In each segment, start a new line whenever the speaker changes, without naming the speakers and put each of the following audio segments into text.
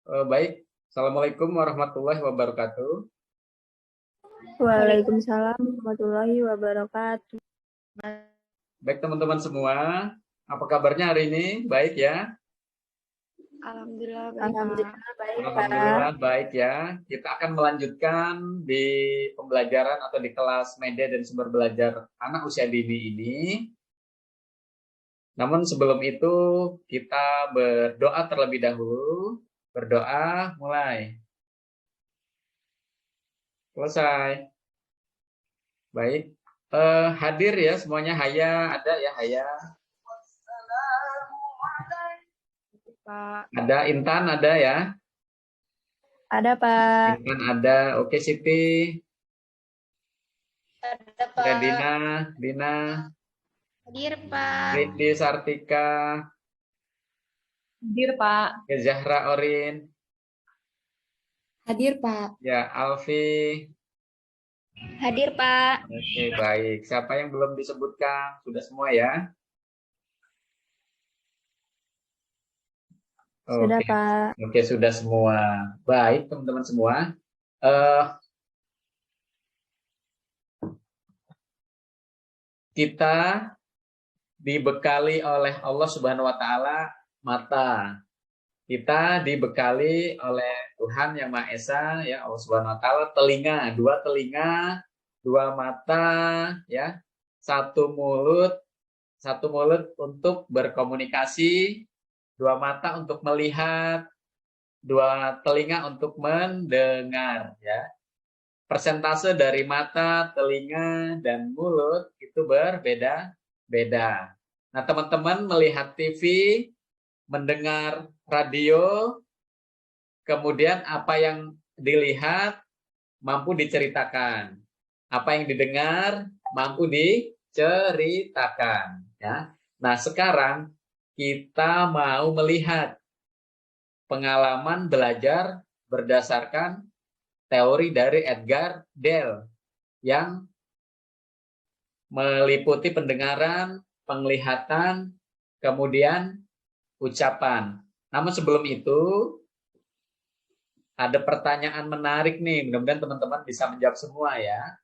Baik. Assalamualaikum warahmatullahi wabarakatuh.
Waalaikumsalam warahmatullahi wabarakatuh.
Baik teman-teman semua, apa kabarnya hari ini? Baik ya?
Alhamdulillah baik, Pak.
Alhamdulillah baik ya. Kita akan melanjutkan di pembelajaran atau di kelas media dan sumber belajar anak usia dini ini. Namun sebelum itu kita berdoa terlebih dahulu. Berdoa, mulai. Selesai. Baik. Hadir ya semuanya, Haya ada ya, Haya.
Pak.
Ada Intan ada ya.
Ada, Pak.
Intan ada. Oke, Siti.
Ada, Pak.
Ada Dina.
Hadir, Pak.
Ridi Sartika.
Hadir, Pak.
Ya, Zahra Orin.
Hadir, Pak.
Ya, Alfi.
Hadir, Pak.
Oke, baik. Siapa yang belum disebutkan? Sudah semua ya?
Sudah,
Oke.
Pak.
Oke, sudah semua. Baik, teman-teman semua. Kita dibekali oleh Allah Subhanahu wa taala mata. Kita dibekali oleh Tuhan Yang Maha Esa ya, Allah Subhanahu wa taala telinga, dua mata ya, satu mulut untuk berkomunikasi, dua mata untuk melihat, dua telinga untuk mendengar ya. Persentase dari mata, telinga, dan mulut itu berbeda-beda. Nah, teman-teman melihat TV, mendengar radio, kemudian apa yang dilihat mampu diceritakan. Apa yang didengar mampu diceritakan. Ya. Nah, sekarang kita mau melihat pengalaman belajar berdasarkan teori dari Edgar Dale yang meliputi pendengaran, penglihatan, kemudian ucapan. Namun sebelum itu ada pertanyaan menarik nih, mudah-mudahan teman-teman bisa menjawab semua ya.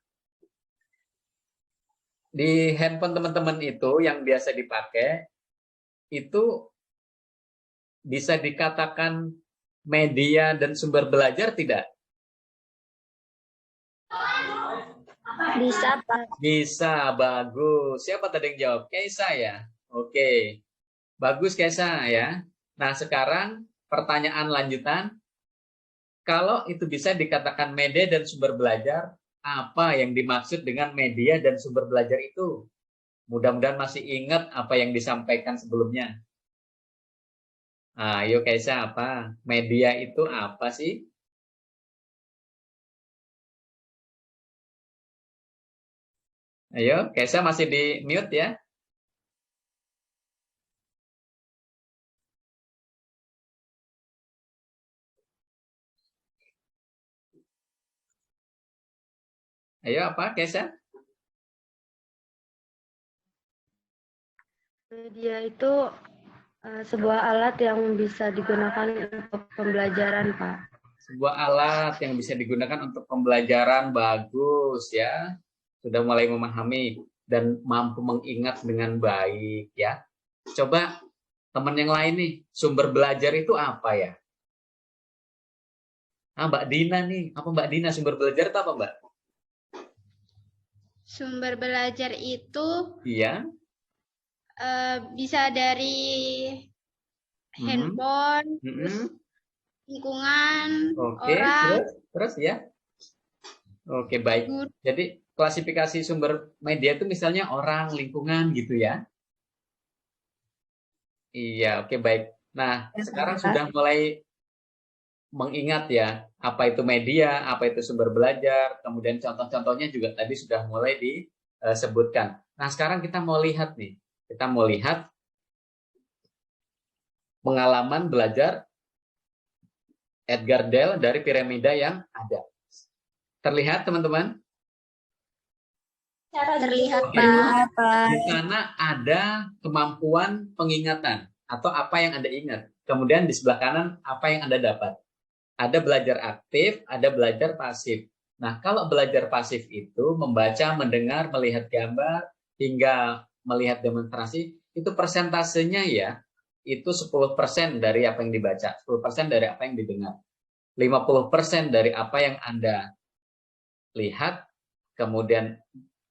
Di handphone teman-teman itu yang biasa dipakai itu bisa dikatakan media dan sumber belajar tidak?
Bisa, Pak.
Bisa, bagus. Siapa tadi yang jawab? Kaisa ya? Oke. Bagus Kaisa ya. Nah, sekarang pertanyaan lanjutan. Kalau itu bisa dikatakan media dan sumber belajar, apa yang dimaksud dengan media dan sumber belajar itu? Mudah-mudahan masih ingat apa yang disampaikan sebelumnya. Ayo Kaisa, apa? Media itu apa sih? Ayo, Kaisa masih di mute ya? Ayo apa, Kaisa?
Media itu sebuah alat yang bisa digunakan untuk pembelajaran, Pak.
Sebuah alat yang bisa digunakan untuk pembelajaran, bagus ya. Sudah mulai memahami dan mampu mengingat dengan baik ya. Coba teman yang lain nih, sumber belajar itu apa ya? Mbak Dina nih, apa Mbak Dina sumber belajar itu apa Mbak?
Sumber belajar itu
Iya.
bisa dari handphone, lingkungan, orang.
Terus ya. Oke, baik. Jadi klasifikasi sumber media itu misalnya orang, lingkungan gitu ya. Iya, oke baik. Nah, sekarang sudah mulai mengingat ya, apa itu media, apa itu sumber belajar, kemudian contoh-contohnya juga tadi sudah mulai disebutkan. Nah, sekarang kita mau lihat nih. Kita mau lihat pengalaman belajar Edgar Dale dari piramida yang ada. Terlihat teman-teman?
Terlihat,
Pak. Di sana ada kemampuan pengingatan atau apa yang Anda ingat. Kemudian di sebelah kanan apa yang Anda dapat. Ada belajar aktif, ada belajar pasif. Nah, kalau belajar pasif itu membaca, mendengar, melihat gambar, hingga melihat demonstrasi, itu persentasenya ya, itu 10% dari apa yang dibaca, 10% dari apa yang didengar, 50% dari apa yang Anda lihat, kemudian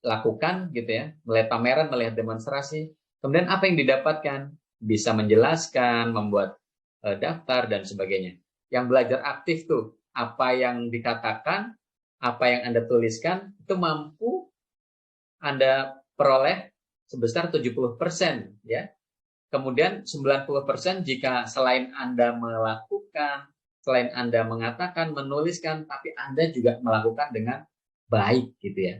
lakukan gitu ya, melihat pameran, melihat demonstrasi, kemudian apa yang didapatkan, bisa menjelaskan, membuat daftar dan sebagainya. Yang belajar aktif tuh, apa yang dikatakan, apa yang Anda tuliskan, itu mampu Anda peroleh sebesar 70% ya. Kemudian 90% jika selain Anda melakukan, selain Anda mengatakan, menuliskan, tapi Anda juga melakukan dengan baik gitu ya.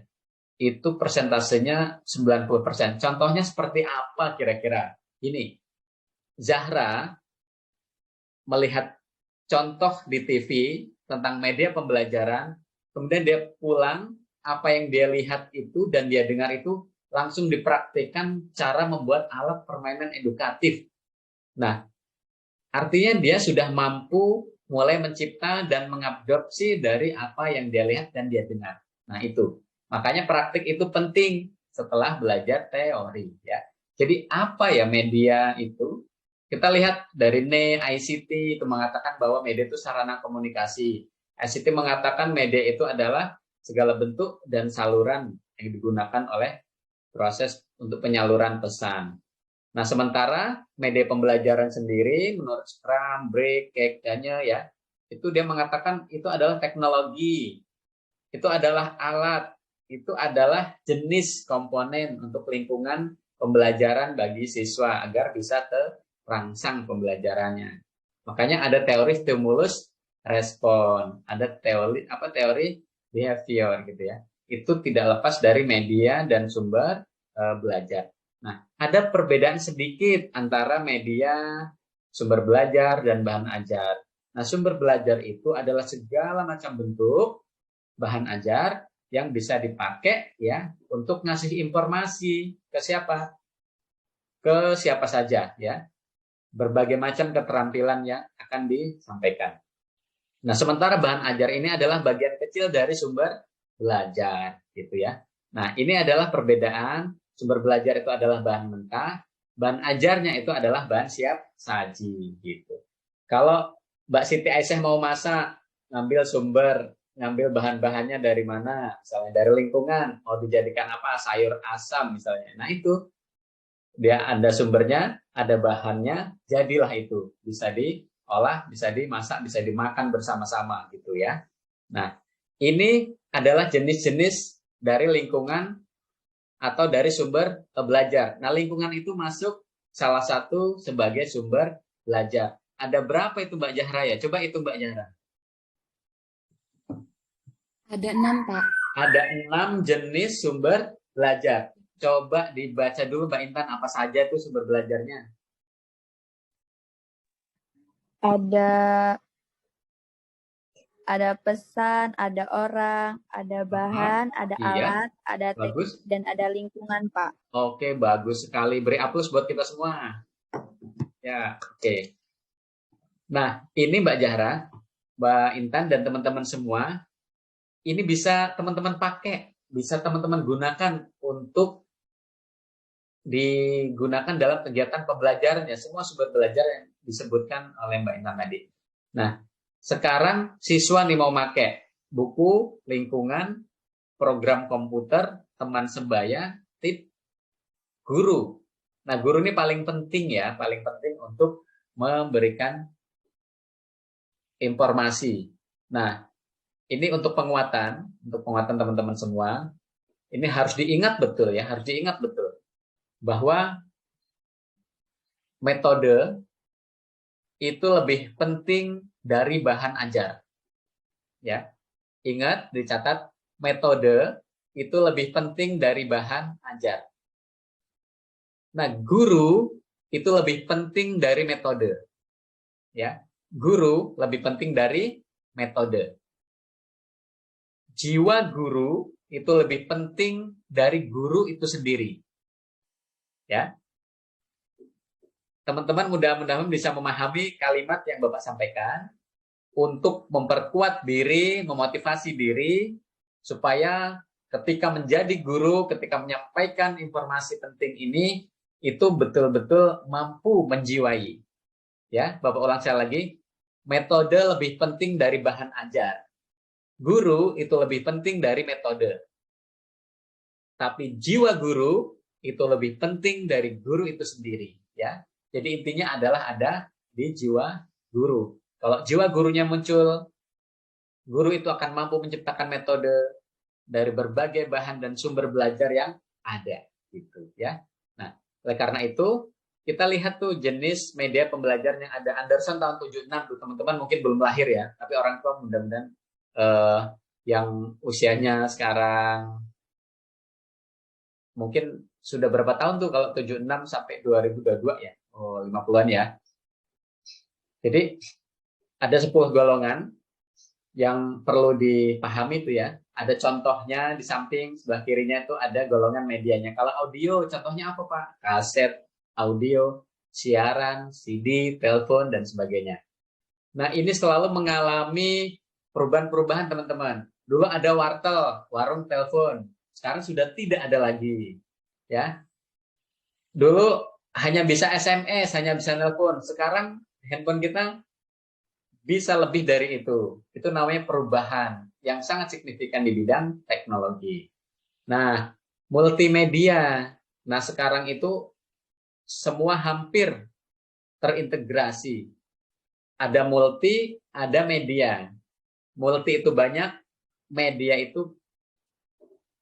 Itu persentasenya 90%. Contohnya seperti apa kira-kira? Ini, Zahra melihat contoh di TV tentang media pembelajaran, kemudian dia pulang, apa yang dia lihat itu dan dia dengar itu langsung dipraktikkan cara membuat alat permainan edukatif. Nah, artinya dia sudah mampu mulai mencipta dan mengadopsi dari apa yang dia lihat dan dia dengar. Nah, itu. Makanya praktik itu penting setelah belajar teori ya. Jadi apa ya media itu? Kita lihat dari ICT itu mengatakan bahwa media itu sarana komunikasi. ICT mengatakan media itu adalah segala bentuk dan saluran yang digunakan oleh proses untuk penyaluran pesan. Nah, sementara media pembelajaran sendiri menurut Scrum, Break, kayaknya ya, itu dia mengatakan itu adalah teknologi, itu adalah alat, itu adalah jenis komponen untuk lingkungan pembelajaran bagi siswa agar bisa terangsang pembelajarannya. Makanya ada teori stimulus respon, ada teori behavior gitu ya. Itu tidak lepas dari media dan sumber belajar. Nah, ada perbedaan sedikit antara media, sumber belajar, dan bahan ajar. Nah, sumber belajar itu adalah segala macam bentuk bahan ajar yang bisa dipakai ya untuk ngasih informasi ke siapa? Ke siapa saja ya. Berbagai macam keterampilan yang akan disampaikan. Nah, sementara bahan ajar ini adalah bagian kecil dari sumber belajar gitu ya. Nah, ini adalah perbedaan. Sumber belajar itu adalah bahan mentah, bahan ajarnya itu adalah bahan siap saji gitu. Kalau Mbak Siti Aisyah mau masak, ngambil bahan-bahannya dari mana? Misalnya dari lingkungan, mau dijadikan apa? Sayur asam misalnya. Nah, itu dia ada sumbernya, ada bahannya, jadilah itu. Bisa diolah, bisa dimasak, bisa dimakan bersama-sama gitu ya. Nah, ini adalah jenis-jenis dari lingkungan atau dari sumber belajar. Nah, lingkungan itu masuk salah satu sebagai sumber belajar. Ada berapa itu Mbak Zahra ya? Coba itu Mbak Zahra.
Ada 6, Pak.
Ada 6 jenis sumber belajar. Coba dibaca dulu Mbak Intan apa saja itu sumber belajarnya.
Ada pesan, ada orang, ada bahan, ada
Iya,
alat, ada
bagus.
teknik, dan ada lingkungan, Pak.
Oke, bagus sekali. Beri aplaus buat kita semua. Ya, oke. Nah, ini Mbak Zahra, Mbak Intan, dan teman-teman semua, ini bisa teman-teman pakai, bisa teman-teman gunakan untuk digunakan dalam kegiatan pembelajaran ya, semua sumber belajar yang disebutkan oleh Mbak Intan tadi. Nah, sekarang siswa nih mau pakai buku, lingkungan, program komputer, teman sebaya, tip, guru. Nah, guru ini paling penting ya, paling penting untuk memberikan informasi. Nah, ini untuk penguatan teman-teman semua, ini harus diingat betul ya, harus diingat betul bahwa metode itu lebih penting dari bahan ajar. Ya. Ingat, dicatat, metode itu lebih penting dari bahan ajar. Nah, guru itu lebih penting dari metode. Ya. Guru lebih penting dari metode. Jiwa guru itu lebih penting dari guru itu sendiri. Ya. Teman-teman mudah-mudahan bisa memahami kalimat yang Bapak sampaikan. untuk memperkuat diri, memotivasi diri, supaya ketika menjadi guru, ketika menyampaikan informasi penting ini, itu betul-betul mampu menjiwai. Ya, Bapak ulang sekali lagi, metode lebih penting dari bahan ajar. Guru itu lebih penting dari metode. Tapi jiwa guru itu lebih penting dari guru itu sendiri. Ya, jadi intinya adalah ada di jiwa guru. Kalau jiwa gurunya muncul, guru itu akan mampu menciptakan metode dari berbagai bahan dan sumber belajar yang ada, gitu ya. Nah, oleh karena itu kita lihat tuh jenis media pembelajaran yang ada. Anderson tahun 76 tuh, teman-teman mungkin belum lahir ya, tapi orang tua mudah-mudahan yang usianya sekarang mungkin sudah berapa tahun tuh kalau 76 sampai 2022 ya. Oh, 50-an ya. Jadi ada 10 golongan yang perlu dipahami itu ya. Ada contohnya di samping sebelah kirinya itu ada golongan medianya. Kalau audio contohnya apa Pak? Kaset, audio, siaran, CD, telepon dan sebagainya. Nah, ini selalu mengalami perubahan-perubahan teman-teman. Dulu ada wartel, warung telepon. Sekarang sudah tidak ada lagi. Ya. Dulu hanya bisa SMS, hanya bisa telepon. Sekarang handphone kita bisa lebih dari itu. Itu namanya perubahan yang sangat signifikan di bidang teknologi. Nah, multimedia. Nah, sekarang itu semua hampir terintegrasi. Ada multi, ada media. Multi itu banyak, media itu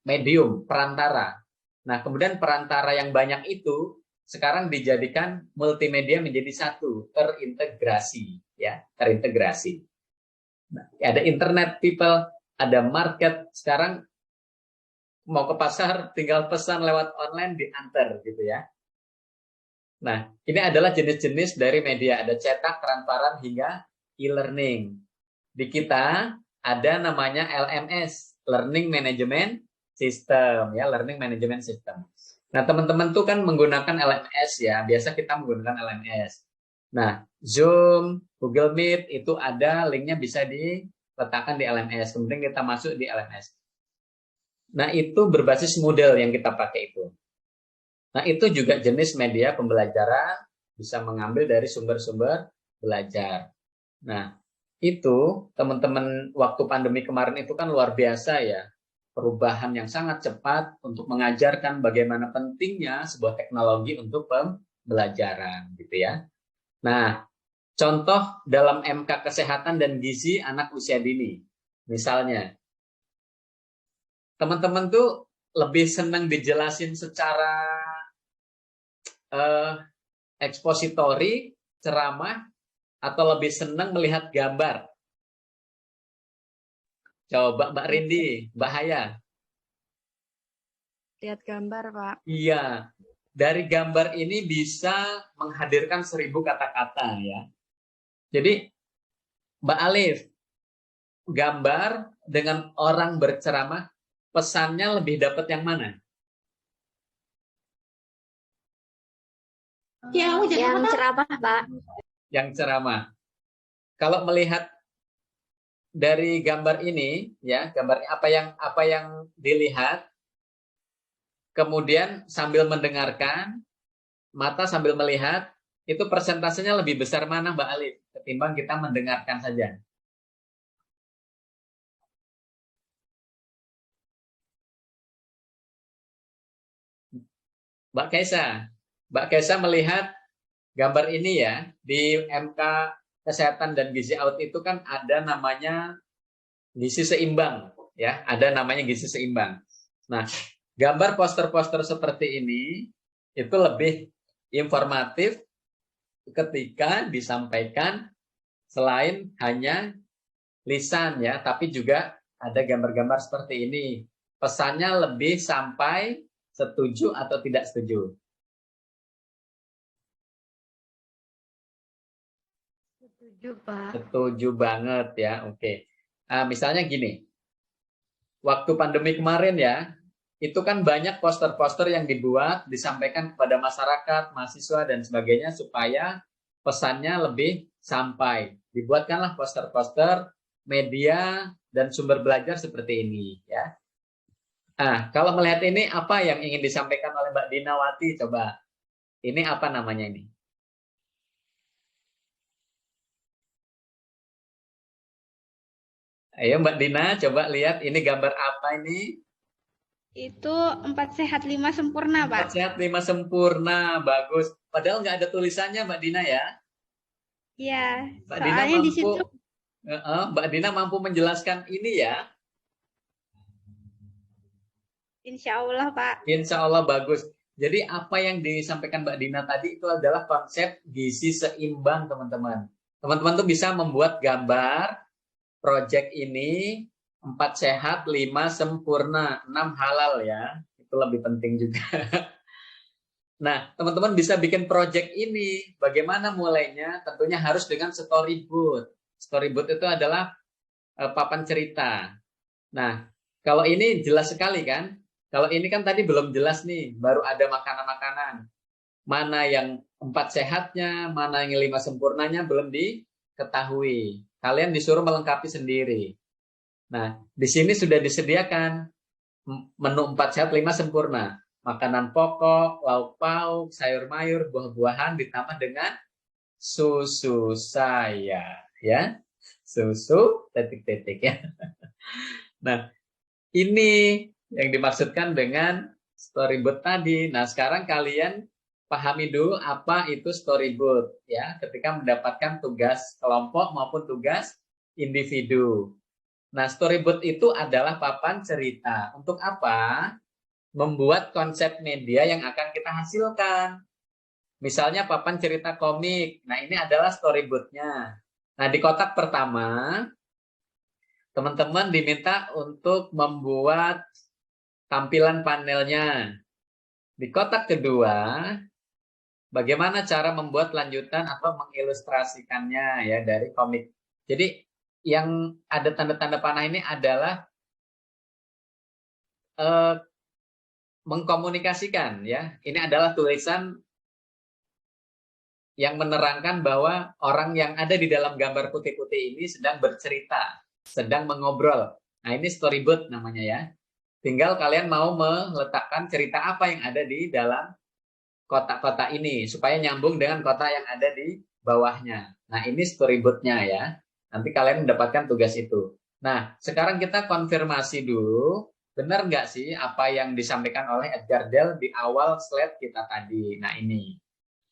medium, perantara. Nah, kemudian perantara yang banyak itu sekarang dijadikan multimedia menjadi satu, terintegrasi, ya, terintegrasi. Nah, ada internet people, ada market. Sekarang mau ke pasar tinggal pesan lewat online diantar gitu ya. Nah, ini adalah jenis-jenis dari media, ada cetak, transparan hingga e-learning. Di kita ada namanya LMS, Learning Management System, ya, Learning Management System. Nah, teman-teman tuh kan menggunakan LMS ya, biasa kita menggunakan LMS. Nah, Zoom, Google Meet itu ada linknya bisa diletakkan di LMS, kemudian kita masuk di LMS. Nah, itu berbasis Moodle yang kita pakai itu. Nah, itu juga jenis media pembelajaran, bisa mengambil dari sumber-sumber belajar. Nah, itu teman-teman waktu pandemi kemarin itu kan luar biasa ya. Perubahan yang sangat cepat untuk mengajarkan bagaimana pentingnya sebuah teknologi untuk pembelajaran gitu ya. Nah, contoh dalam MK Kesehatan dan Gizi anak usia dini. Misalnya, teman-teman tuh lebih senang dijelasin secara ekspositori, ceramah, atau lebih senang melihat gambar? Coba Mbak Rindi, Mbak Haya.
Lihat gambar, Pak.
Iya, dari gambar ini bisa menghadirkan 1000 kata-kata ya. Jadi Mbak Alif, gambar dengan orang berceramah, pesannya lebih dapat yang mana?
Yang ceramah, Pak.
Yang ceramah. Kalau melihat dari gambar ini, ya, gambar apa yang dilihat, kemudian sambil mendengarkan, mata sambil melihat, itu persentasenya lebih besar mana Mbak Alif ketimbang kita mendengarkan saja? Mbak Kaisa melihat gambar ini ya, di MK Kesehatan dan Gizi Out itu kan ada namanya gizi seimbang, ya, ada namanya gizi seimbang. Nah, gambar poster-poster seperti ini itu lebih informatif ketika disampaikan selain hanya lisan ya, tapi juga ada gambar-gambar seperti ini. Pesannya lebih sampai setuju atau tidak setuju?
Setuju, Pak.
Setuju banget ya, oke. Nah, misalnya gini, waktu pandemi kemarin ya, itu kan banyak poster-poster yang dibuat, disampaikan kepada masyarakat, mahasiswa, dan sebagainya, supaya pesannya lebih sampai. Dibuatkanlah poster-poster, media, dan sumber belajar seperti ini. Ya. Nah, kalau melihat ini, apa yang ingin disampaikan oleh Mbak Dinawati? Coba, ini apa namanya ini? Ayo Mbak Dina, coba lihat ini gambar apa ini?
Itu 4 sehat 5 sempurna, Pak.
4 sehat 5 sempurna, bagus. Padahal nggak ada tulisannya Mbak Dina ya?
Iya,
Mbak Dina
soalnya di
mampu,
situ
Mbak Dina mampu menjelaskan ini ya?
insya Allah, Pak.
Insya Allah bagus. Jadi apa yang disampaikan Mbak Dina tadi itu adalah konsep gizi seimbang, teman-teman. Teman-teman tuh bisa membuat gambar project ini 4 sehat, 5 sempurna, 6 halal ya. Itu lebih penting juga. Nah, teman-teman bisa bikin project ini. Bagaimana mulainya? Tentunya harus dengan storyboard. Storyboard itu adalah papan cerita. Nah, kalau ini jelas sekali kan? Kalau ini kan tadi belum jelas nih, baru ada makanan-makanan. Mana yang 4 sehatnya, mana yang 5 sempurnanya belum diketahui. Kalian disuruh melengkapi sendiri. Nah, di sini sudah disediakan menu 4 sehat 5 sempurna. Makanan pokok, lauk pauk, sayur mayur, buah-buahan ditambah dengan susu saya, ya. Susu titik-titik ya. Nah, ini yang dimaksudkan dengan storyboard tadi. Nah, sekarang kalian pahami dulu apa itu storyboard ya, ketika mendapatkan tugas kelompok maupun tugas individu. Nah, storyboard itu adalah papan cerita. Untuk apa? Membuat konsep media yang akan kita hasilkan. Misalnya papan cerita komik. Nah, ini adalah storyboardnya. Nah, di kotak pertama, teman-teman diminta untuk membuat tampilan panelnya. Di kotak kedua, bagaimana cara membuat lanjutan atau mengilustrasikannya ya dari komik. Jadi yang ada tanda-tanda panah ini adalah mengkomunikasikan ya. Ini adalah tulisan yang menerangkan bahwa orang yang ada di dalam gambar putih-putih ini sedang bercerita, sedang mengobrol. Nah, ini storyboard namanya ya. Tinggal kalian mau meletakkan cerita apa yang ada di dalam kotak-kotak ini supaya nyambung dengan kotak yang ada di bawahnya. Nah, ini storyboardnya ya. Nanti kalian mendapatkan tugas itu. Nah, sekarang kita konfirmasi dulu. Benar nggak sih apa yang disampaikan oleh Edgar Dell di awal slide kita tadi? Nah, ini.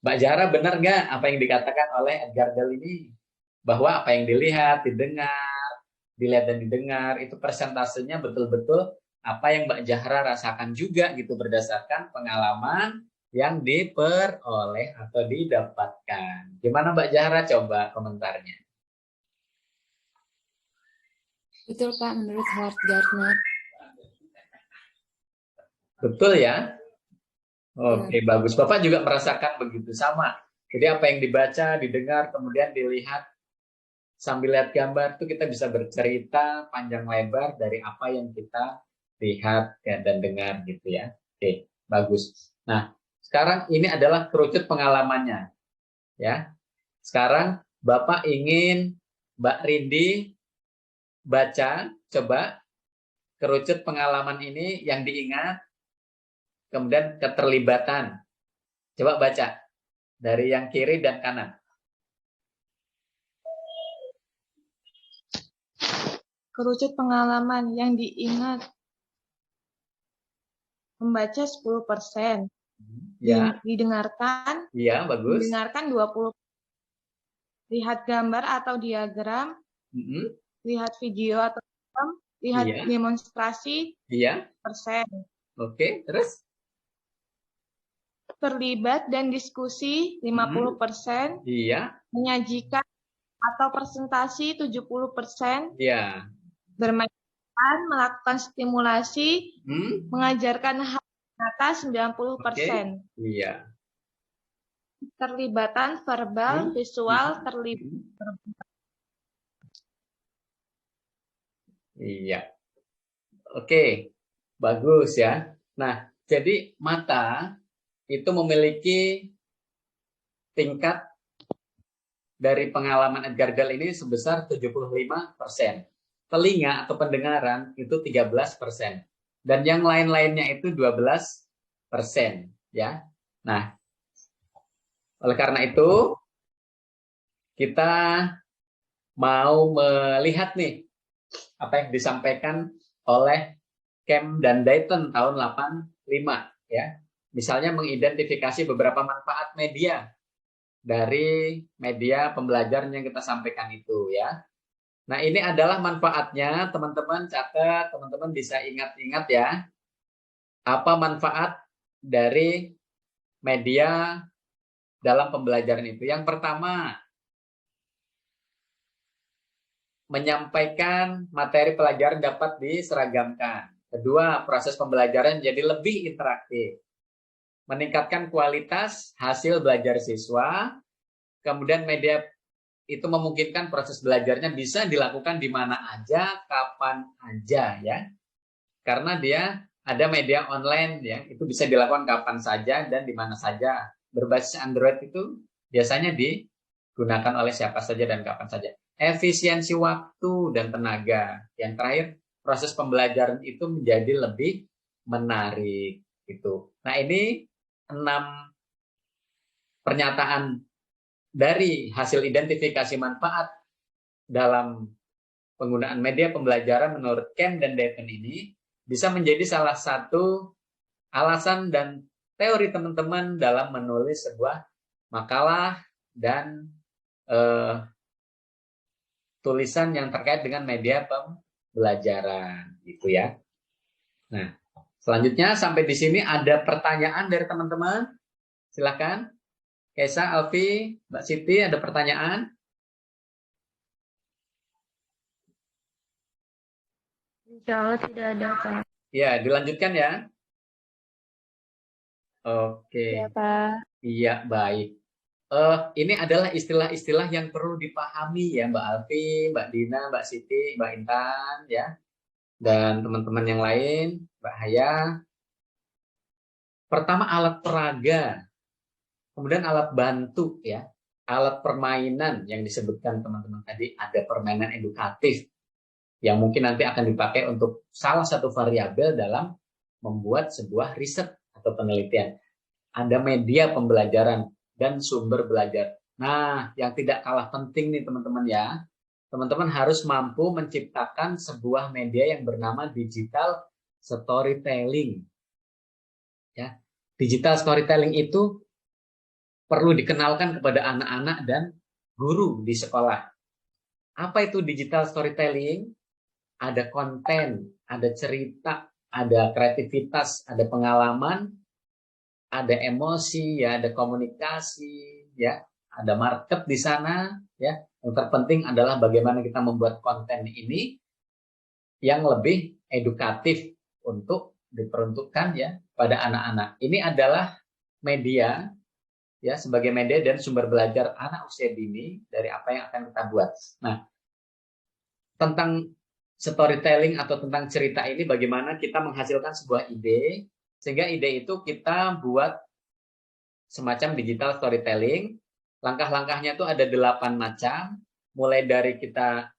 Mbak Zahra, benar nggak apa yang dikatakan oleh Edgar Dell ini? Bahwa apa yang dilihat, dilihat dan didengar, itu persentasenya betul-betul apa yang Mbak Zahra rasakan juga gitu berdasarkan pengalaman yang diperoleh atau didapatkan. Gimana Mbak Zahra, coba komentarnya?
Betul Pak, menurut Howard Gardner.
Betul ya? Oke, bagus. Bapak juga merasakan begitu, sama. Jadi apa yang dibaca, didengar, kemudian dilihat, sambil lihat gambar itu kita bisa bercerita panjang lebar dari apa yang kita lihat dan dengar gitu ya. Oke, bagus. Nah, sekarang ini adalah kerucut pengalamannya. Ya. Sekarang Bapak ingin Mbak Rindi baca, coba kerucut pengalaman ini yang diingat, kemudian keterlibatan. Coba baca dari yang kiri dan kanan.
Kerucut pengalaman yang diingat. Membaca 10%.
Ya.
Didengarkan.
Iya, bagus.
Didengarkan 20%. Lihat gambar atau diagram. Lihat video atau film. Lihat demonstrasi.
Iya.
Persen.
Oke, terus?
Terlibat dan diskusi 50%.
Iya.
Menyajikan atau presentasi 70%.
Iya.
Bermain, melakukan stimulasi, mengajarkan hal nyata 90%.
Iya.
Terlibatan verbal, visual, terlibat.
Iya. Oke, bagus ya. Nah, jadi mata itu memiliki tingkat dari pengalaman Edgar Gall ini sebesar 75%. Telinga atau pendengaran itu 13%. Dan yang lain-lainnya itu 12%. Ya. Nah, oleh karena itu, kita mau melihat nih apa yang disampaikan oleh Kemp dan Dayton tahun 85 ya. Misalnya mengidentifikasi beberapa manfaat media dari media pembelajaran yang kita sampaikan itu ya. Nah, ini adalah manfaatnya, teman-teman catat, teman-teman bisa ingat-ingat ya. Apa manfaat dari media dalam pembelajaran itu? Yang pertama, menyampaikan materi pelajaran dapat diseragamkan. Kedua, proses pembelajaran jadi lebih interaktif. Meningkatkan kualitas hasil belajar siswa. Kemudian media itu memungkinkan proses belajarnya bisa dilakukan di mana aja, kapan aja ya. Karena dia ada media online ya, itu bisa dilakukan kapan saja dan di mana saja. Berbasis Android itu biasanya digunakan oleh siapa saja dan kapan saja. Efisiensi waktu dan tenaga. Yang terakhir, proses pembelajaran itu menjadi lebih menarik gitu. Nah, ini 6 pernyataan dari hasil identifikasi manfaat dalam penggunaan media pembelajaran menurut Kemp dan Dayton ini bisa menjadi salah satu alasan dan teori teman-teman dalam menulis sebuah makalah dan tulisan yang terkait dengan media pembelajaran gitu ya. Nah, selanjutnya sampai di sini ada pertanyaan dari teman-teman. Silakan. Kesa, Alfi, Mbak Siti, ada pertanyaan?
Insya Allah tidak ada, Pak.
Ya, dilanjutkan ya. Oke.
Ya, Pak.
Iya, baik. Ini adalah istilah-istilah yang perlu dipahami ya, Mbak Alfi, Mbak Dina, Mbak Siti, Mbak Intan, ya, dan teman-teman yang lain, Mbak Haya. Pertama, alat peraga. Kemudian alat bantu ya, alat permainan yang disebutkan teman-teman tadi, ada permainan edukatif yang mungkin nanti akan dipakai untuk salah satu variabel dalam membuat sebuah riset atau penelitian. Ada media pembelajaran dan sumber belajar. Nah, yang tidak kalah penting nih teman-teman ya, teman-teman harus mampu menciptakan sebuah media yang bernama digital storytelling. Ya, digital storytelling itu perlu dikenalkan kepada anak-anak dan guru di sekolah. Apa itu digital storytelling? Ada konten, ada cerita, ada kreativitas, ada pengalaman, ada emosi, ya, ada komunikasi, ya, ada market di sana, ya. Yang terpenting adalah bagaimana kita membuat konten ini yang lebih edukatif untuk diperuntukkan ya pada anak-anak. Ini adalah media ya, sebagai media dan sumber belajar anak usia dini dari apa yang akan kita buat. Nah, tentang storytelling atau tentang cerita ini bagaimana kita menghasilkan sebuah ide, sehingga ide itu kita buat semacam digital storytelling. Langkah-langkahnya itu ada 8 macam, mulai dari kita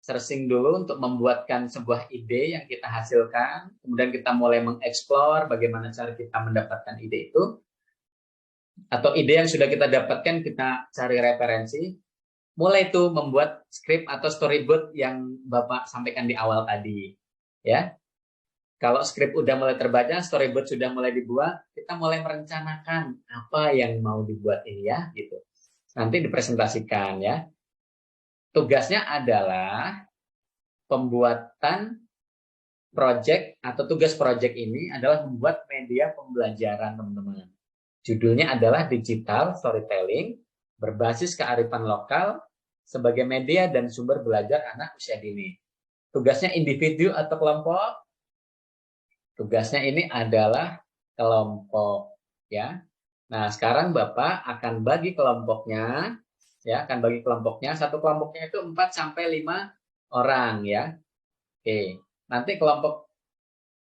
searching dulu untuk membuatkan sebuah ide yang kita hasilkan, kemudian kita mulai mengeksplor bagaimana cara kita mendapatkan ide itu, atau ide yang sudah kita dapatkan kita cari referensi, mulai itu membuat skrip atau storyboard yang Bapak sampaikan di awal tadi ya. Kalau skrip udah mulai terbaca, storyboard sudah mulai dibuat, kita mulai merencanakan apa yang mau dibuat ini ya gitu. Nanti dipresentasikan ya. Tugasnya adalah pembuatan project atau tugas project ini adalah membuat media pembelajaran teman-teman. Judulnya adalah Digital Storytelling berbasis kearifan lokal sebagai media dan sumber belajar anak usia dini. Tugasnya individu atau kelompok? Tugasnya ini adalah kelompok ya. Nah, sekarang Bapak akan bagi kelompoknya ya, akan bagi kelompoknya. Satu kelompoknya itu 4 sampai 5 orang ya. Oke. Nanti kelompok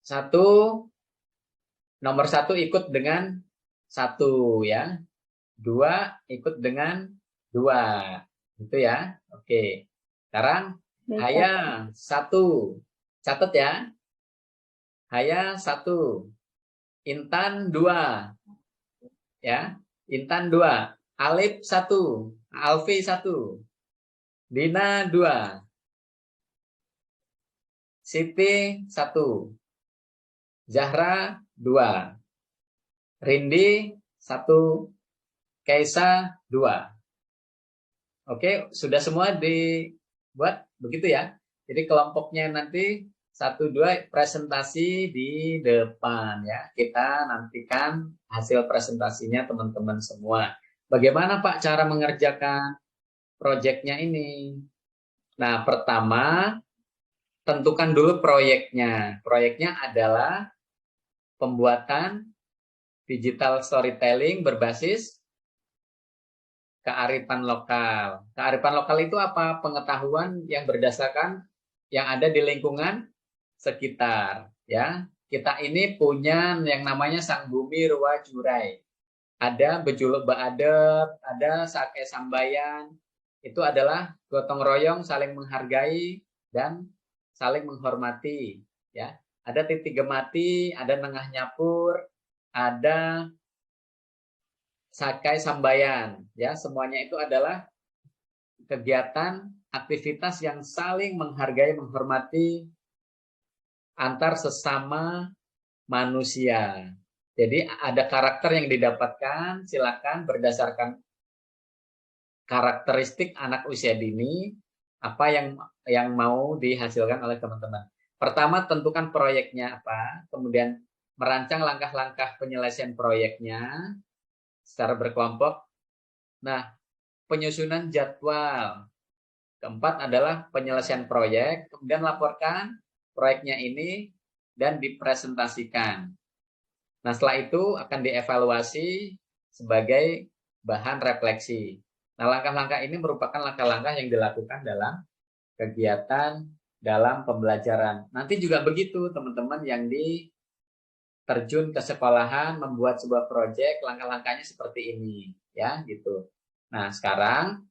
1 nomor 1 ikut dengan 1 ya. 2 ikut dengan 2. Itu ya. Oke. Sekarang
Baik, Pak.
Haya 1. Catat ya. Haya 1. Intan 2. Ya. Intan 2. Alif 1. Alfi 1. Dina 2. Siti 1. Zahra 2. Rindi 1. Kaisa 2. Oke, sudah semua dibuat begitu ya. Jadi kelompoknya nanti 1, 2 presentasi di depan ya. Kita nantikan hasil presentasinya teman-teman semua. Bagaimana Pak cara mengerjakan proyeknya ini? Nah, pertama tentukan dulu proyeknya. Proyeknya adalah pembuatan digital storytelling berbasis kearifan lokal. Kearifan lokal itu apa? Pengetahuan yang berdasarkan yang ada di lingkungan sekitar. Ya, kita ini punya yang namanya Sang Bumi Ruwa Jurai. Ada Bejuluk Baadep, ada Sake Sambayan. Itu adalah gotong royong, saling menghargai dan saling menghormati. Ya, ada Titik Gemati, ada Nengah Nyapur, ada Sakai Sambayan. Ya, semuanya itu adalah kegiatan aktivitas yang saling menghargai, menghormati antar sesama manusia. Jadi ada karakter yang didapatkan, silakan berdasarkan karakteristik anak usia dini apa yang mau dihasilkan oleh teman-teman. Pertama tentukan proyeknya apa, kemudian merancang langkah-langkah penyelesaian proyeknya secara berkelompok. Nah, penyusunan jadwal. Keempat adalah penyelesaian proyek, kemudian laporkan proyeknya ini dan dipresentasikan. Nah, setelah itu akan dievaluasi sebagai bahan refleksi. Nah, langkah-langkah ini merupakan langkah-langkah yang dilakukan dalam kegiatan dalam pembelajaran. Nanti juga begitu, teman-teman yang terjun ke sekolahan membuat sebuah proyek, langkah-langkahnya seperti ini, ya, gitu. Nah, sekarang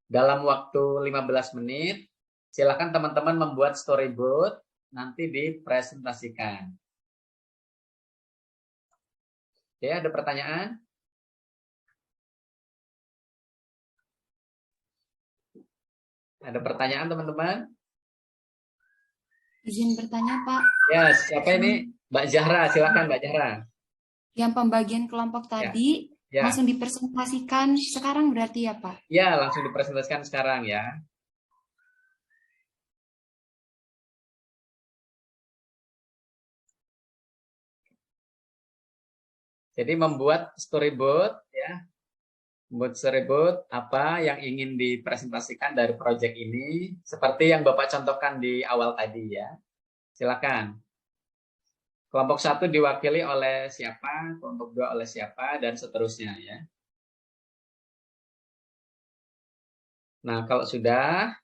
dalam waktu 15 menit, silakan teman-teman membuat storyboard, nanti dipresentasikan. Oke, ada pertanyaan? Ada pertanyaan, teman-teman?
Izin bertanya, Pak.
Ya, siapa ini? Mbak Zahra, silakan Mbak Zahra.
Yang pembagian kelompok tadi
Ya.
langsung dipresentasikan sekarang berarti ya, Pak?
Ya, langsung dipresentasikan sekarang ya. Jadi membuat storyboard ya. Membuat storyboard apa yang ingin dipresentasikan dari proyek ini seperti yang Bapak contohkan di awal tadi ya. Silakan. Kelompok 1 diwakili oleh siapa, kelompok 2 oleh siapa, dan seterusnya ya. Nah, kalau sudah,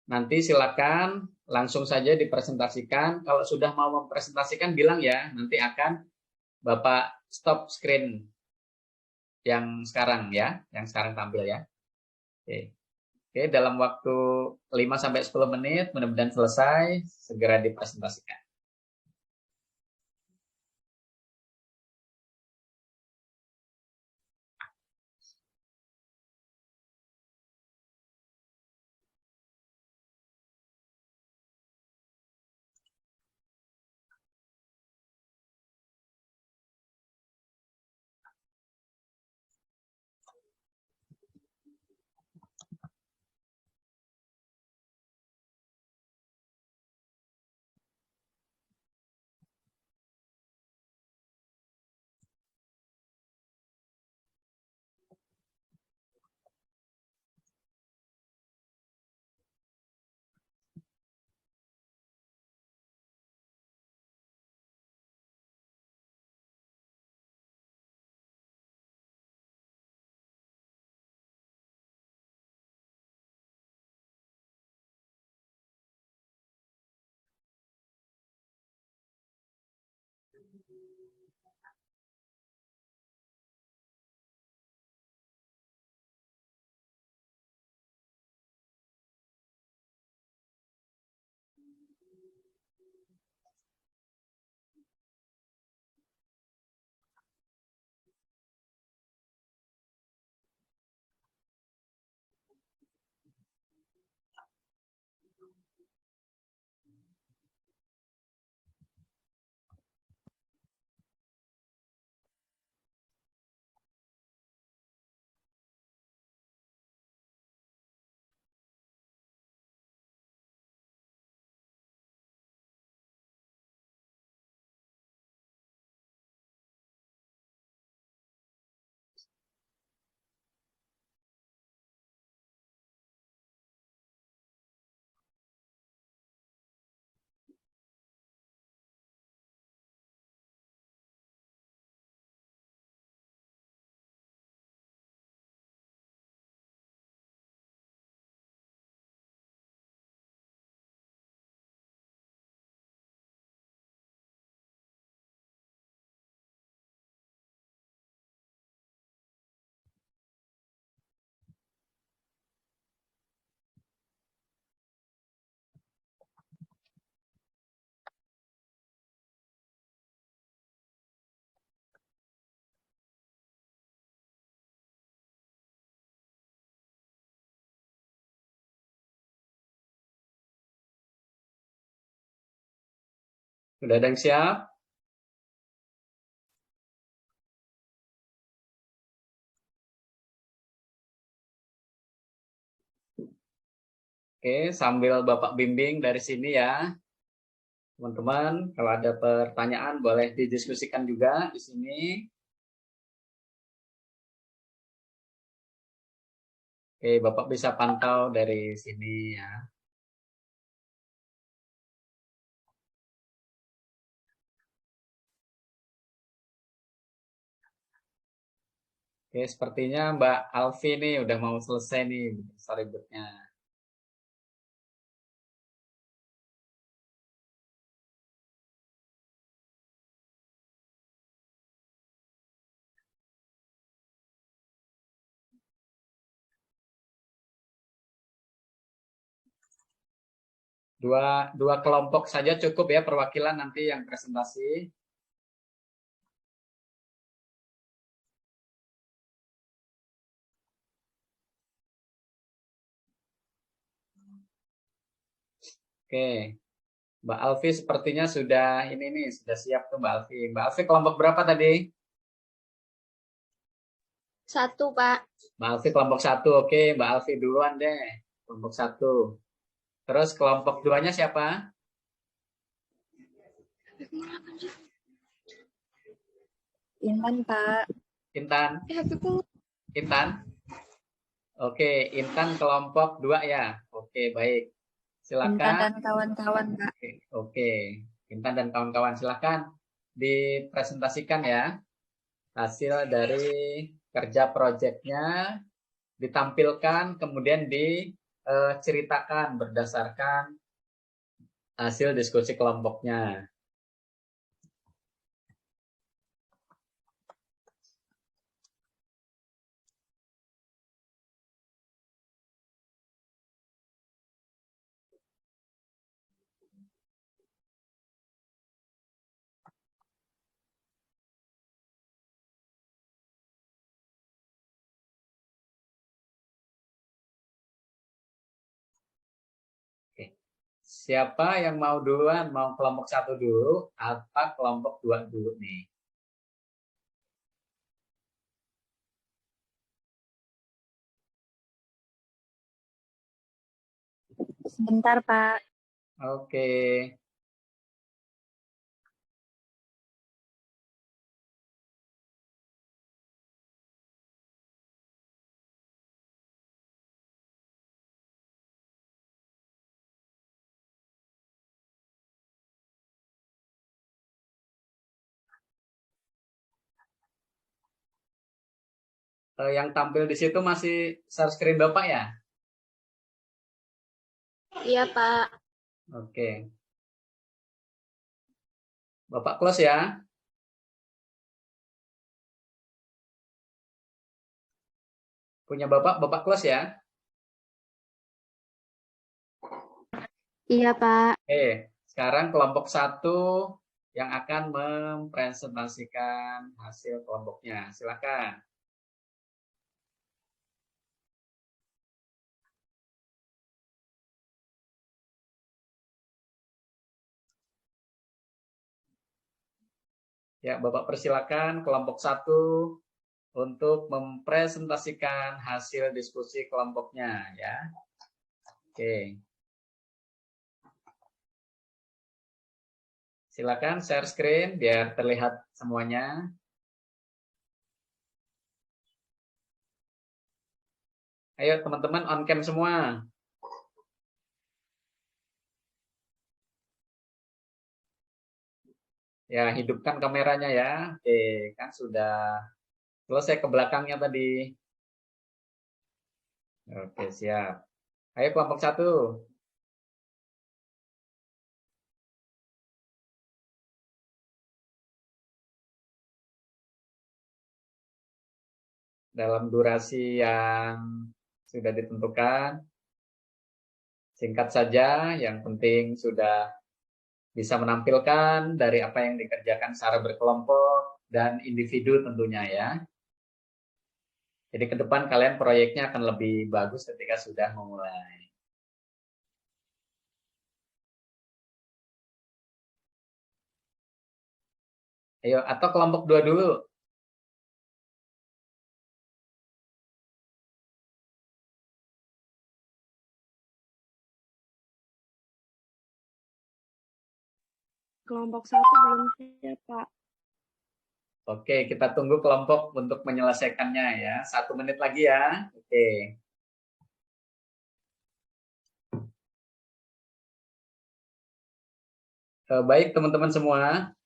nanti silakan langsung saja dipresentasikan. Kalau sudah mau mempresentasikan, bilang ya, nanti akan Bapak stop screen yang sekarang ya, yang sekarang tampil ya. Oke. Oke, dalam waktu 5-10 menit, mudah-mudahan selesai, segera dipresentasikan. Sudah ada yang siap? Oke, sambil Bapak bimbing dari sini ya. Teman-teman, kalau ada pertanyaan boleh didiskusikan juga di sini. Oke, Bapak bisa pantau dari sini ya. Oke, sepertinya Mbak Alfi nih udah mau selesai nih storyboardnya. Dua kelompok saja cukup ya perwakilan nanti yang presentasi. Oke, Mbak Alfi sepertinya sudah ini nih sudah siap tuh Mbak Alfi. Mbak Alfi kelompok berapa tadi?
1, Pak.
Mbak Alfi kelompok 1. Oke, Mbak Alfi duluan deh. Kelompok 1. Terus kelompok 2-nya siapa?
Intan, Pak.
Intan. Intan. Oke, Intan kelompok 2 ya. Oke, baik. Silakan.
Intan dan kawan-kawan, Pak.
Oke, Intan dan kawan-kawan silakan dipresentasikan ya hasil dari kerja proyeknya, ditampilkan kemudian diceritakan berdasarkan hasil diskusi kelompoknya. Siapa yang mau duluan? Mau kelompok 1 dulu apa kelompok 2 dulu nih?
Sebentar, Pak.
Oke. Yang tampil di situ masih share screen Bapak ya?
Iya, Pak.
Oke. Bapak close ya. Punya Bapak close ya.
Iya, Pak.
Oke, sekarang kelompok 1 yang akan mempresentasikan hasil kelompoknya. Silakan. Ya, Bapak persilakan kelompok 1 untuk mempresentasikan hasil diskusi kelompoknya ya. Oke. Silakan share screen biar terlihat semuanya. Ayo teman-teman on cam semua. Ya, hidupkan kameranya ya. Oke, kan sudah selesai ke belakangnya tadi. Oke, siap. Ayo kelompok 1. Dalam durasi yang sudah ditentukan. Singkat saja, yang penting sudah bisa menampilkan dari apa yang dikerjakan secara berkelompok dan individu tentunya ya. Jadi ke depan kalian proyeknya akan lebih bagus ketika sudah memulai. Ayo, atau kelompok 2 dulu.
Kelompok 1 belum siap, Pak.
Oke, kita tunggu kelompok untuk menyelesaikannya ya. 1 menit lagi ya. Oke. Baik teman-teman semua,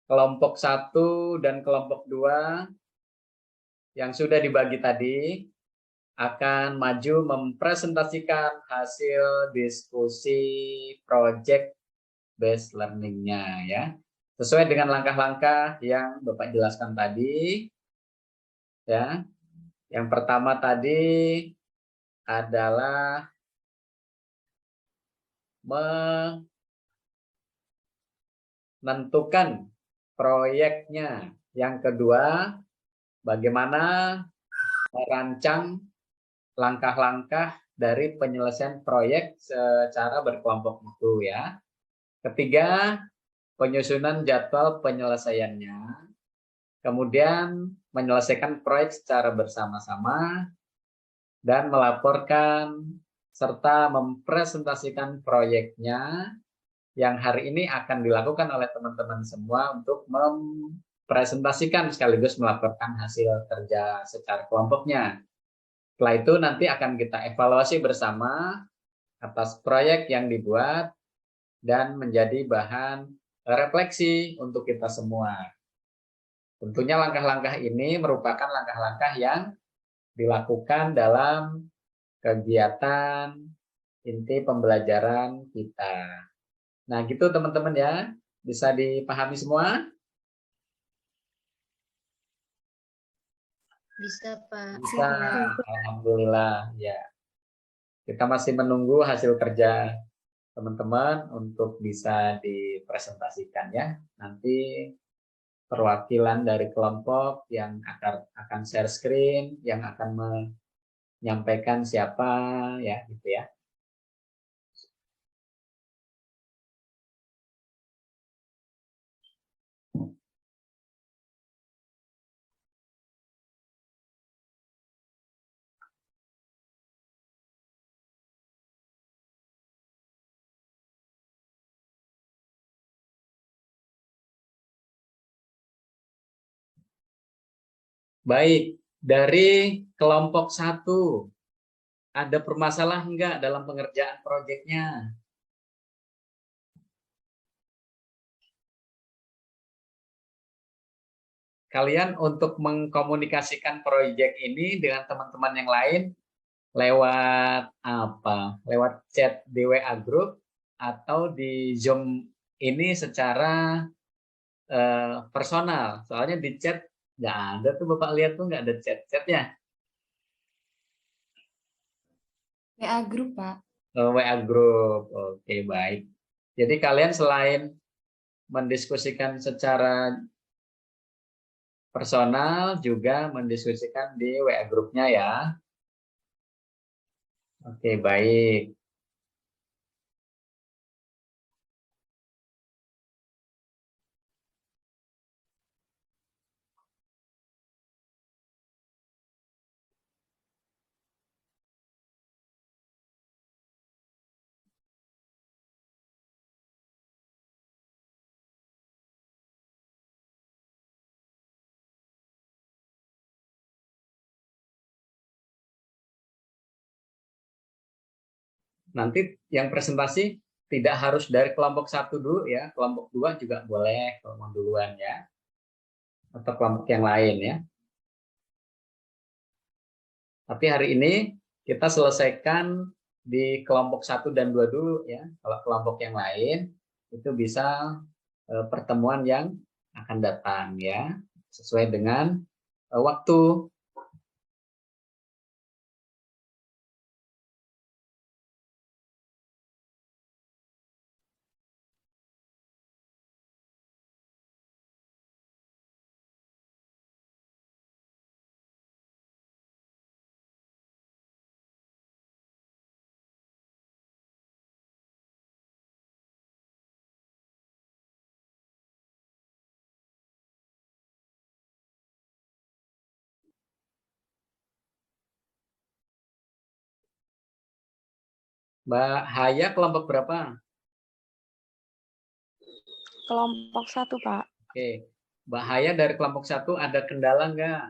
kelompok 1 dan kelompok 2 yang sudah dibagi tadi akan maju mempresentasikan hasil diskusi project based learning-nya ya. Sesuai dengan langkah-langkah yang Bapak jelaskan tadi ya. Yang pertama tadi adalah menentukan proyeknya. Yang kedua, bagaimana merancang langkah-langkah dari penyelesaian proyek secara berkelompok itu ya. Ketiga, penyusunan jadwal penyelesaiannya. Kemudian menyelesaikan proyek secara bersama-sama dan melaporkan serta mempresentasikan proyeknya yang hari ini akan dilakukan oleh teman-teman semua untuk mempresentasikan sekaligus melaporkan hasil kerja secara kelompoknya. Setelah itu nanti akan kita evaluasi bersama atas proyek yang dibuat dan menjadi bahan refleksi untuk kita semua. Tentunya langkah-langkah ini merupakan langkah-langkah yang dilakukan dalam kegiatan inti pembelajaran kita. Nah, gitu teman-teman ya. Bisa dipahami semua?
Bisa, Pak.
Bisa. Alhamdulillah ya. Kita masih menunggu hasil kerja teman-teman untuk bisa dipresentasikan ya. Nanti perwakilan dari kelompok yang akan share screen, yang akan menyampaikan siapa ya gitu ya. Baik, dari kelompok 1 ada permasalahan enggak dalam pengerjaan proyeknya? Kalian untuk mengkomunikasikan proyek ini dengan teman-teman yang lain lewat apa? Lewat chat di WA Group atau di Zoom ini secara personal? Soalnya di chat nggak ada tuh, Bapak lihat tuh nggak ada chat-chatnya.
WA grup, Pak.
WA Group, oke baik. Jadi kalian selain mendiskusikan secara personal juga mendiskusikan di WA grupnya ya. Oke, baik. Nanti yang presentasi tidak harus dari kelompok 1 dulu ya, kelompok 2 juga boleh kalau mau duluan ya. Atau kelompok yang lain ya. Tapi hari ini kita selesaikan di kelompok 1 dan 2 dulu ya. Kalau kelompok yang lain itu bisa pertemuan yang akan datang ya, sesuai dengan waktu. Mbak Haya kelompok berapa?
Kelompok 1, Pak.
Oke. Mbak Haya dari kelompok 1 ada kendala nggak?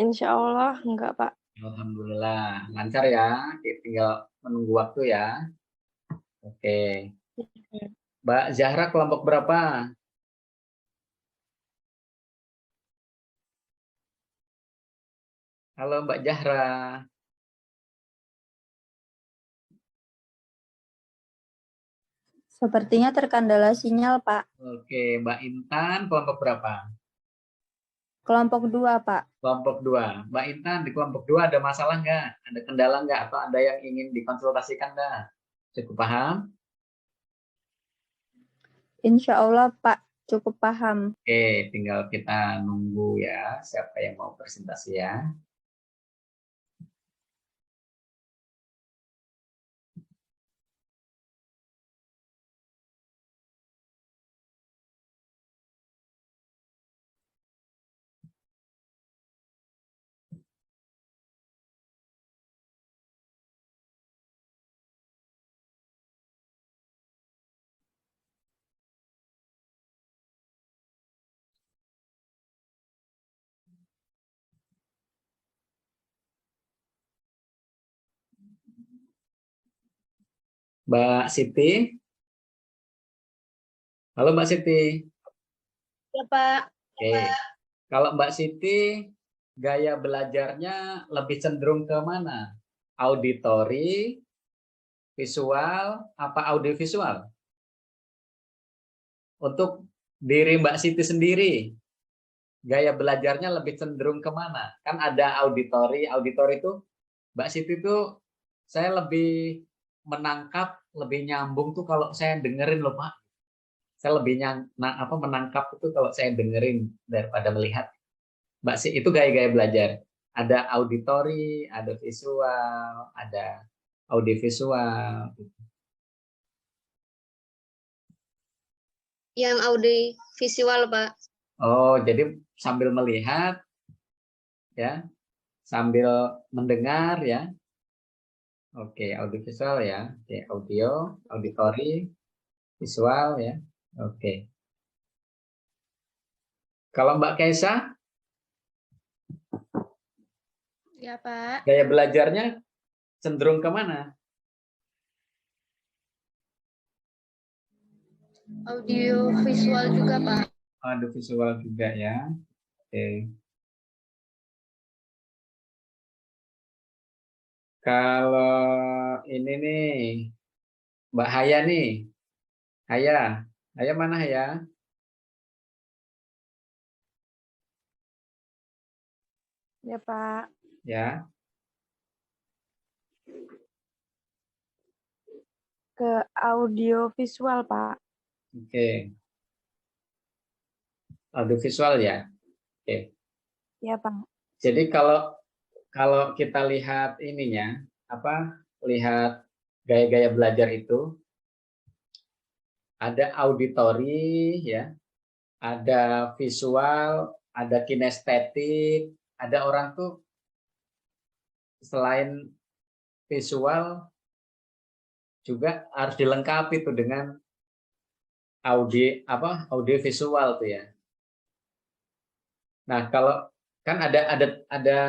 Insya Allah enggak, Pak.
Alhamdulillah. Lancar ya. Tinggal menunggu waktu ya. Oke. Mbak Zahra kelompok berapa? Halo Mbak Zahra.
Sepertinya terkendala sinyal, Pak.
Oke, Mbak Intan kelompok berapa?
Kelompok 2, Pak.
Kelompok 2. Mbak Intan di kelompok 2 ada masalah nggak? Ada kendala nggak? Atau ada yang ingin dikonsultasikan nggak? Cukup paham?
Insya Allah, Pak. Cukup paham.
Oke, tinggal kita nunggu ya siapa yang mau presentasi ya. Mbak Siti. Halo Mbak Siti.
Ya, Pak.
Oke. Kalau Mbak Siti gaya belajarnya lebih cenderung ke mana? Auditori, visual, apa audiovisual? Untuk diri Mbak Siti sendiri, gaya belajarnya lebih cenderung kemana? Kan ada auditori itu Mbak Siti tuh saya lebih menangkap, lebih nyambung tuh kalau saya dengerin loh Pak. Saya lebih menangkap itu kalau saya dengerin daripada melihat. Mbak Siti itu gaya-gaya belajar. Ada auditori, ada visual, ada audiovisual.
Yang audio visual, Pak.
Oh, jadi sambil melihat, ya, sambil mendengar, ya. Oke, audiovisual ya. Oke, audio, auditori, visual, ya. Oke. Kalau Mbak Kaisa,
Ya, Pak.
gaya belajarnya cenderung kemana?
Audio visual juga, Pak.
Audiovisual juga ya. Oke. Kalau ini nih, Mbak Haya nih. Haya mana Haya?
Ya, Pak.
Ya.
Ke audio visual, Pak.
Oke. Audiovisual ya. Oke.
Ya, Pak.
Jadi kalau kita lihat ininya, lihat gaya-gaya belajar itu ada auditori ya, ada visual, ada kinestetik, ada orang tuh selain visual juga harus dilengkapi tuh dengan audio visual tuh ya. Nah, kalau kan ada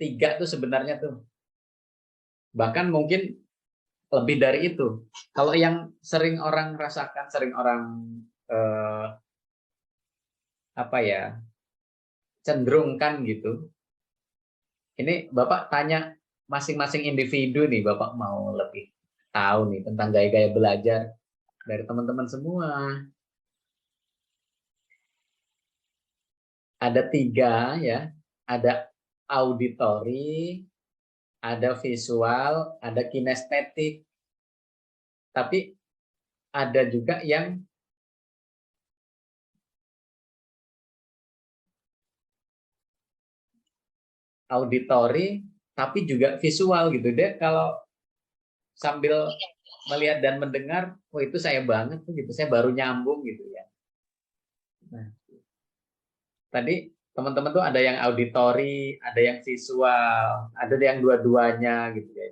3 tuh sebenarnya tuh. Bahkan mungkin lebih dari itu. Kalau yang sering orang rasakan, sering orang cenderungkan gitu. Ini Bapak tanya masing-masing individu nih, Bapak mau lebih tahu nih tentang gaya-gaya belajar dari teman-teman semua. Ada 3 ya, ada auditori, ada visual, ada kinestetik. Tapi ada juga yang auditori tapi juga visual gitu deh. Kalau sambil melihat dan mendengar, oh itu saya banget tuh gitu, saya baru nyambung gitu ya. Nah, tadi teman-teman tuh ada yang auditory, ada yang visual, ada yang dua-duanya gitu ya.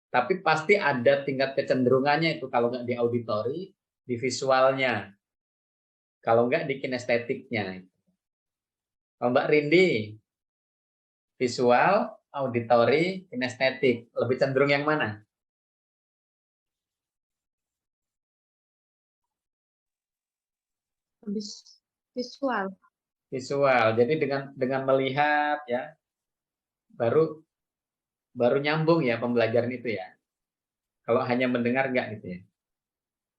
Tapi pasti ada tingkat kecenderungannya itu, kalau nggak di auditory, di visualnya. Kalau nggak di kinestetiknya. Kalau Mbak Rindi, visual, auditory, kinestetik, lebih cenderung yang mana?
Lebih visual.
Visual. Jadi dengan melihat ya, baru nyambung ya pembelajaran itu ya. Kalau hanya mendengar nggak gitu ya.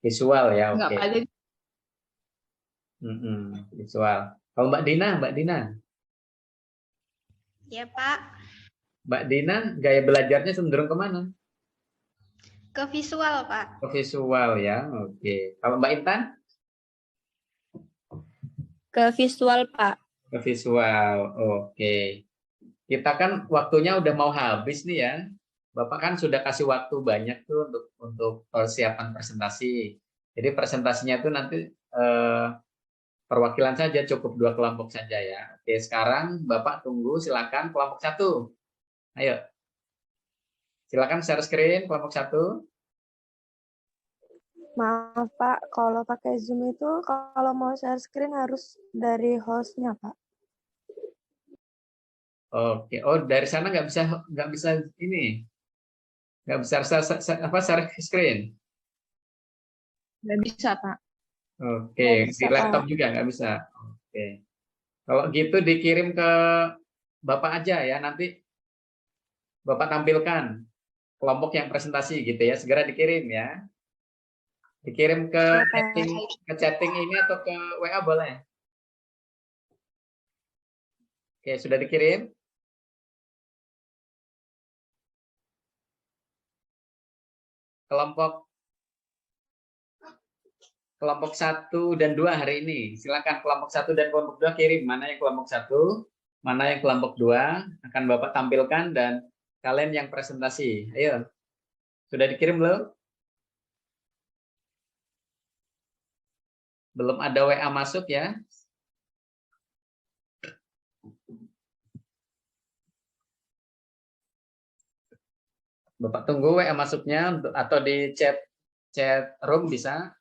Visual ya,
Enggak,
oke.
Pak. Jadi
Visual. Kalau Mbak Dina,
Ya, Pak.
Mbak Dina gaya belajarnya cenderung kemana?
Ke visual, Pak.
Ke visual ya, oke. Kalau Mbak Intan?
Ke visual, Pak.
Ke visual, oke. Kita kan waktunya udah mau habis nih ya. Bapak kan sudah kasih waktu banyak tuh untuk persiapan presentasi. Jadi presentasinya itu nanti perwakilan saja, cukup 2 kelompok saja ya. Oke, sekarang Bapak tunggu, silakan kelompok 1. Ayo. Silakan share screen kelompok 1.
Maaf Pak, kalau pakai Zoom itu kalau mau share screen harus dari hostnya Pak.
Oke, oh dari sana nggak bisa ini, nggak bisa share screen.
nggak bisa, Pak.
Oke,
Nggak bisa,
di laptop
Pak.
juga nggak bisa. Oke, kalau gitu dikirim ke Bapak aja ya, nanti Bapak tampilkan kelompok yang presentasi gitu ya, segera dikirim ya. Dikirim ke chatting ini atau ke WA boleh? Oke, sudah dikirim? Kelompok 1 dan 2 hari ini. Silakan kelompok 1 dan kelompok 2 kirim. Mana yang kelompok 1, mana yang kelompok 2 akan Bapak tampilkan dan kalian yang presentasi. Ayo. Sudah dikirim belum? Belum ada WA masuk ya? Bapak tunggu WA masuknya atau di chat room bisa.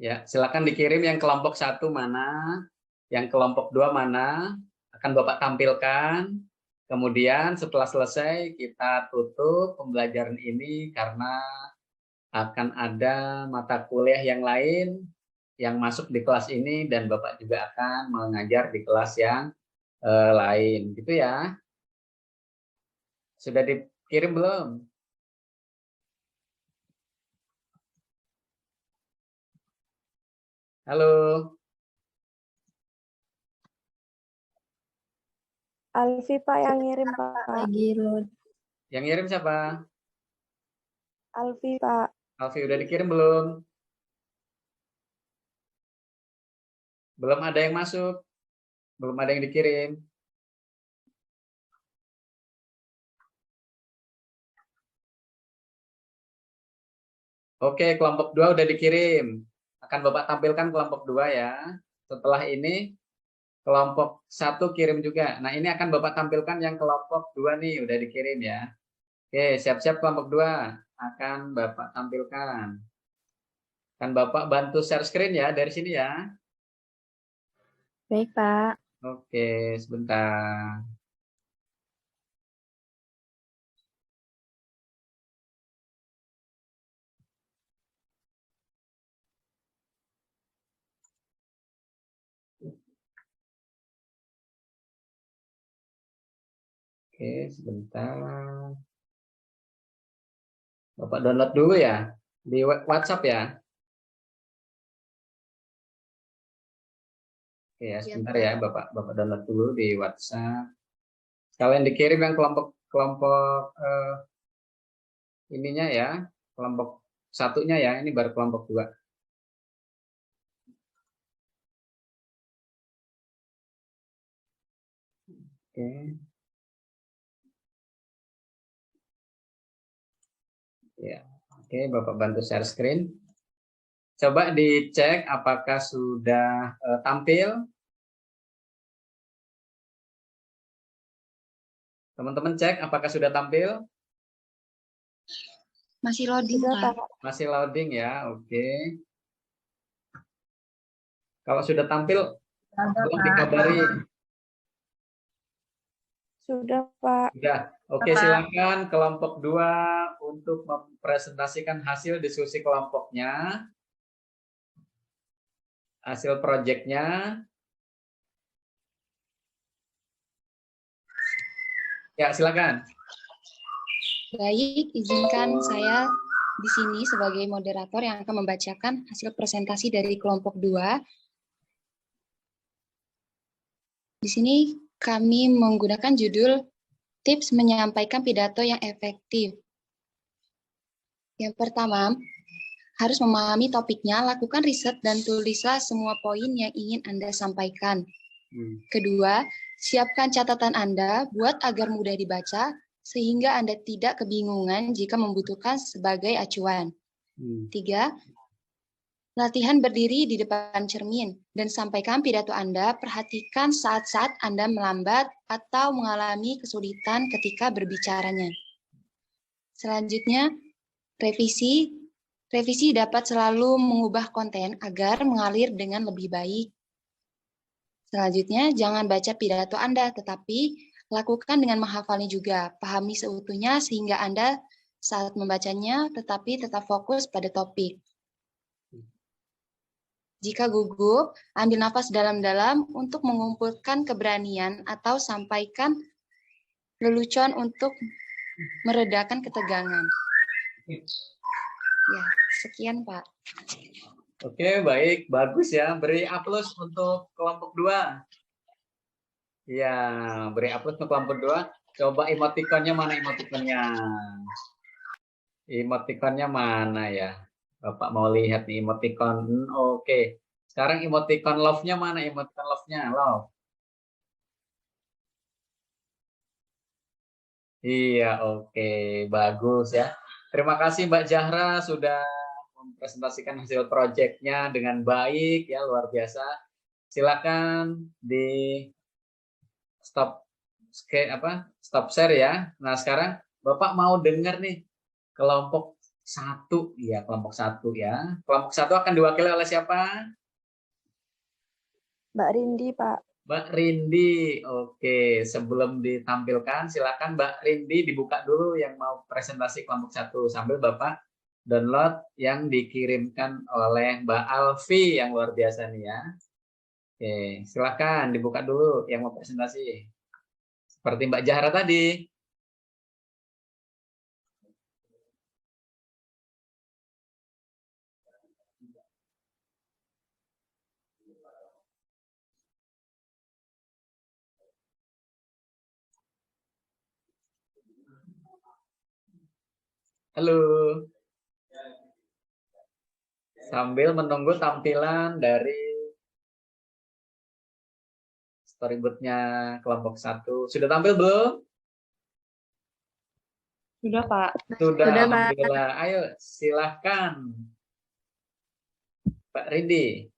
Ya, silakan dikirim yang kelompok 1 mana, yang kelompok 2 mana, akan Bapak tampilkan. Kemudian setelah selesai kita tutup pembelajaran ini karena akan ada mata kuliah yang lain yang masuk di kelas ini dan Bapak juga akan mengajar di kelas yang lain, gitu ya. Sudah dikirim belum? Halo.
Alfi Pak yang ngirim Pak.
Lagi load.
Yang ngirim siapa?
Alfi Pak.
Alfi, udah dikirim belum? Belum ada yang masuk. Belum ada yang dikirim. Oke, kelompok 2 udah dikirim. Akan Bapak tampilkan kelompok 2 ya. Setelah ini kelompok 1 kirim juga. Nah, ini akan Bapak tampilkan yang kelompok 2 nih, udah dikirim ya. Oke, siap-siap kelompok 2 akan Bapak tampilkan. Kan Bapak bantu share screen ya dari sini ya.
Baik, Pak.
Oke, sebentar. Oke, sebentar. Bapak download dulu ya di WhatsApp ya. Oke ya, sebentar ya Bapak download dulu di WhatsApp. Sekalian dikirim yang kelompok ininya ya, kelompok satunya ya, ini baru kelompok 2. Oke. Ya, oke, Bapak bantu share screen. Coba dicek apakah sudah tampil. Teman-teman cek apakah sudah tampil.
Masih loading,
Sudah,
Pak.
Pak.
Masih loading ya, oke. Kalau sudah tampil, tolong dikabari.
Sudah, Pak.
Sudah, oke, silakan kelompok 2 untuk mempresentasikan hasil diskusi kelompoknya, hasil proyeknya. Ya, silakan.
Baik, izinkan saya di sini sebagai moderator yang akan membacakan hasil presentasi dari kelompok 2. Di sini kami menggunakan judul tips menyampaikan pidato yang efektif. Yang pertama, harus memahami topiknya, lakukan riset dan tulislah semua poin yang ingin Anda sampaikan. Kedua, siapkan catatan Anda, buat agar mudah dibaca, sehingga Anda tidak kebingungan jika membutuhkan sebagai acuan. 3, latihan berdiri di depan cermin, dan sampaikan pidato Anda, perhatikan saat-saat Anda melambat atau mengalami kesulitan ketika berbicaranya. Selanjutnya, revisi dapat selalu mengubah konten agar mengalir dengan lebih baik. Selanjutnya, jangan baca pidato Anda, tetapi lakukan dengan menghafalnya juga. Pahami seutuhnya sehingga Anda saat membacanya tetapi tetap fokus pada topik. Jika gugup, ambil nafas dalam-dalam untuk mengumpulkan keberanian atau sampaikan lelucon untuk meredakan ketegangan. Ya, sekian Pak.
Oke, baik, bagus ya. Beri aplaus untuk kelompok 2. Ya, beri aplaus untuk kelompok 2. Coba emotikonnya mana emotikonnya? Emotikonnya mana ya? Bapak mau lihat nih emotikon. Oke. Sekarang emotikon love-nya mana? Emotikon love-nya, love. Iya, oke. Bagus ya. Terima kasih Mbak Zahra sudah mempresentasikan hasil proyeknya dengan baik ya, luar biasa. Silakan di stop share ya. Nah, sekarang Bapak mau dengar nih kelompok 1 ya, kelompok 1 ya. Kelompok 1 akan diwakili oleh siapa?
Mbak Rindi, Pak.
Mbak Rindi. Oke, sebelum ditampilkan silakan Mbak Rindi dibuka dulu yang mau presentasi kelompok 1 sambil Bapak download yang dikirimkan oleh Mbak Alfi yang luar biasa nih ya. Oke, silakan dibuka dulu yang mau presentasi. Seperti Mbak Zahra tadi. Halo. Sambil menunggu tampilan dari storyboard-nya kelompok 1. Sudah tampil belum?
Sudah, Pak.
Sudah,
Sudah, Pak.
alhamdulillah. Ayo, silahkan. Pak Rindi.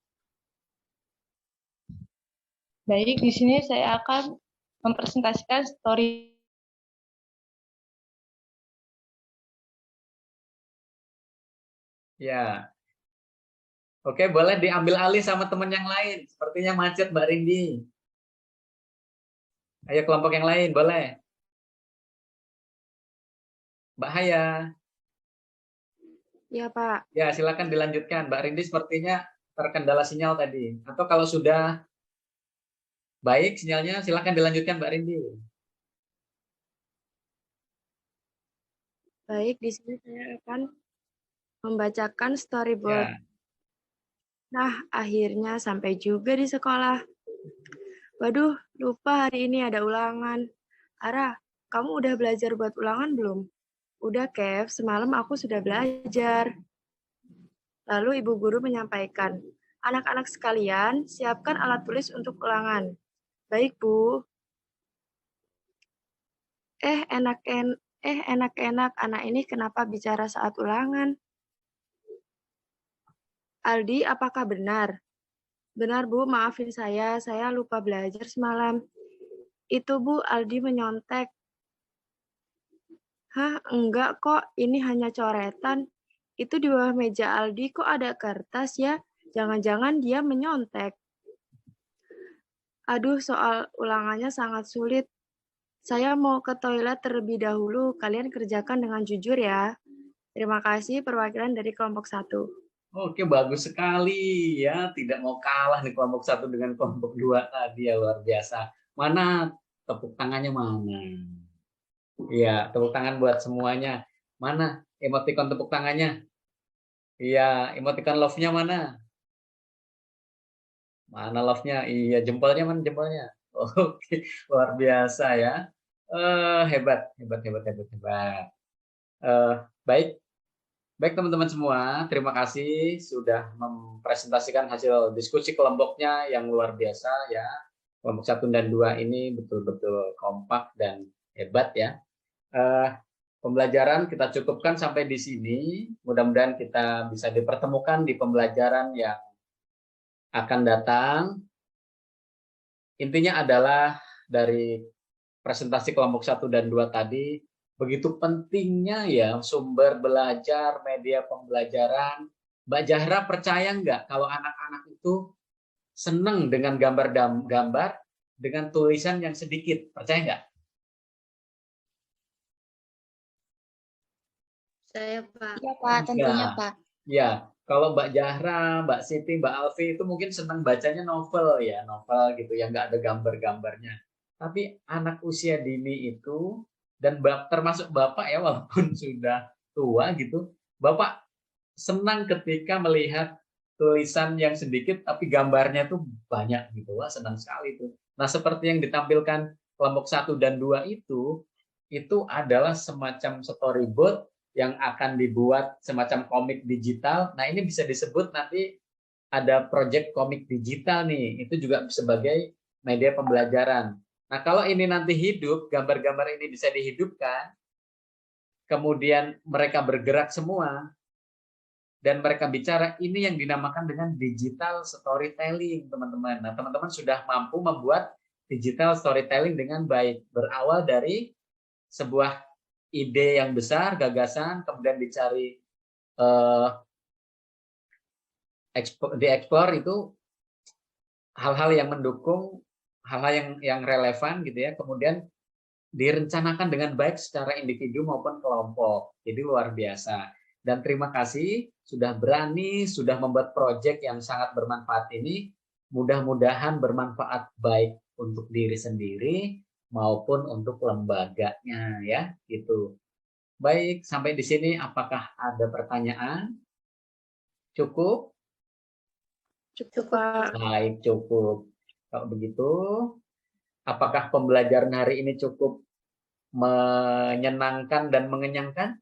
Baik, di sini saya akan mempresentasikan story.
Ya. Oke, boleh diambil alih sama teman yang lain. Sepertinya macet, Mbak Rindi. Ayo kelompok yang lain, boleh. Mbak Haya.
Ya, Pak.
Ya, silakan dilanjutkan. Mbak Rindi sepertinya terkendala sinyal tadi. Atau kalau sudah baik sinyalnya, silakan dilanjutkan, Mbak Rindi.
Baik, di sini saya akan membacakan storyboard.
Ya.
Nah, akhirnya sampai juga di sekolah. Waduh, lupa hari ini ada ulangan. Ara, kamu udah belajar buat ulangan belum? Udah, Kev, semalam aku sudah belajar. Lalu ibu guru menyampaikan, anak-anak sekalian, siapkan alat tulis untuk ulangan. Baik, Bu. Enak-enak, anak ini kenapa bicara saat ulangan? Aldi, apakah benar? Benar, Bu, maafin saya lupa belajar semalam. Itu, Bu, Aldi menyontek. Hah, enggak kok, ini hanya coretan. Itu di bawah meja Aldi kok ada kertas ya? Jangan-jangan dia menyontek. Aduh, soal ulangannya sangat sulit. Saya mau ke toilet terlebih dahulu. Kalian kerjakan dengan jujur ya. Terima kasih perwakilan dari kelompok 1.
Oke, bagus sekali ya. Tidak mau kalah nih kelompok 1 dengan kelompok 2 tadi ya, luar biasa. Mana tepuk tangannya mana? Iya, tepuk tangan buat semuanya. Mana emoticon tepuk tangannya? Iya, emoticon love-nya mana? Mana love-nya? Iya, jempolnya mana jempolnya? Oke, luar biasa ya. Hebat. Baik. Baik teman-teman semua, terima kasih sudah mempresentasikan hasil diskusi kelompoknya yang luar biasa ya. Kelompok 1 dan 2 ini betul-betul kompak dan hebat ya. Pembelajaran kita cukupkan sampai di sini. Mudah-mudahan kita bisa dipertemukan di pembelajaran yang akan datang. Intinya adalah dari presentasi kelompok 1 dan 2 tadi, begitu pentingnya ya sumber belajar, media pembelajaran. Mbak Zahra percaya nggak kalau anak-anak itu senang dengan gambar-gambar dengan tulisan yang sedikit? Percaya nggak?
Saya, Pak.
Iya, Pak, tentunya, Pak.
Ya, kalau Mbak Zahra, Mbak Siti, Mbak Alfi itu mungkin senang bacanya novel ya, novel gitu yang nggak ada gambar-gambarnya. Tapi anak usia dini itu, dan termasuk Bapak ya, walaupun sudah tua gitu, Bapak senang ketika melihat tulisan yang sedikit tapi gambarnya itu banyak gitu. Wah, senang sekali itu. Nah, seperti yang ditampilkan kelompok 1 dan 2 itu adalah semacam storyboard yang akan dibuat semacam komik digital. Nah, ini bisa disebut nanti ada proyek komik digital nih. Itu juga sebagai media pembelajaran. Nah, kalau ini nanti hidup, gambar-gambar ini bisa dihidupkan, kemudian mereka bergerak semua, dan mereka bicara, ini yang dinamakan dengan digital storytelling, teman-teman. Nah, teman-teman sudah mampu membuat digital storytelling dengan baik. Berawal dari sebuah ide yang besar, gagasan, kemudian dicari, dieksplor itu hal-hal yang mendukung, hal-hal yang relevan gitu ya, kemudian direncanakan dengan baik secara individu maupun kelompok. Jadi luar biasa. Dan terima kasih sudah berani, sudah membuat proyek yang sangat bermanfaat ini. Mudah-mudahan bermanfaat baik untuk diri sendiri maupun untuk lembaganya ya, gitu. Baik, sampai di sini apakah ada pertanyaan? Cukup?
Cukup, Pak.
Baik, cukup. Kalau begitu, apakah pembelajaran hari ini cukup menyenangkan dan mengenyangkan?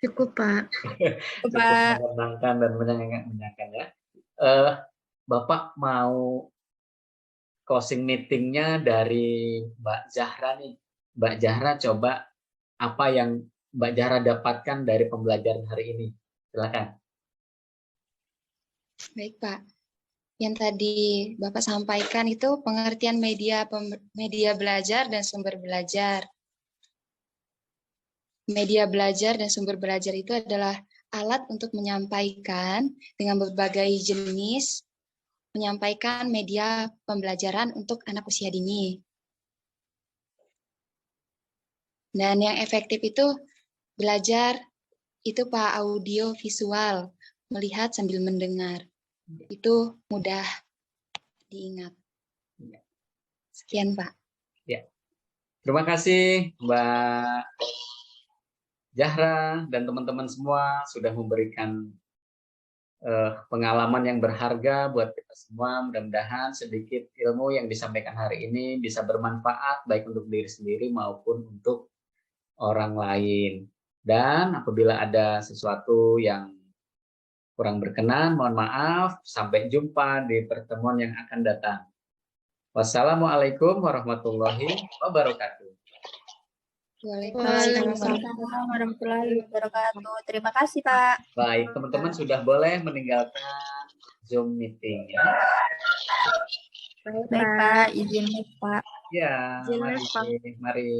Cukup, Pak.
Cukup menyenangkan dan mengenyangkan ya. Bapak mau closing meeting-nya dari Mbak Zahra nih. Mbak Zahra coba apa yang Mbak Zahra dapatkan dari pembelajaran hari ini. Silakan.
Baik, Pak. Yang tadi Bapak sampaikan itu pengertian media belajar dan sumber belajar. Media belajar dan sumber belajar itu adalah alat untuk menyampaikan dengan berbagai jenis, menyampaikan media pembelajaran untuk anak usia dini. Dan yang efektif itu belajar itu Pak, audio visual, melihat sambil mendengar. Itu mudah diingat. Sekian, Pak.
Ya. Terima kasih Mbak Zahra dan teman-teman semua sudah memberikan pengalaman yang berharga buat kita semua. Mudah-mudahan sedikit ilmu yang disampaikan hari ini bisa bermanfaat baik untuk diri sendiri maupun untuk orang lain. Dan apabila ada sesuatu yang kurang berkenan, mohon maaf. Sampai jumpa di pertemuan yang akan datang. Wassalamualaikum warahmatullahi wabarakatuh.
Waalaikumsalam warahmatullahi wabarakatuh. Terima kasih, Pak.
Baik, teman-teman sudah boleh meninggalkan Zoom meeting ya.
Baik, Pak. Izin, Pak.
Ya,
Izin,
mari,
Pak.
mari.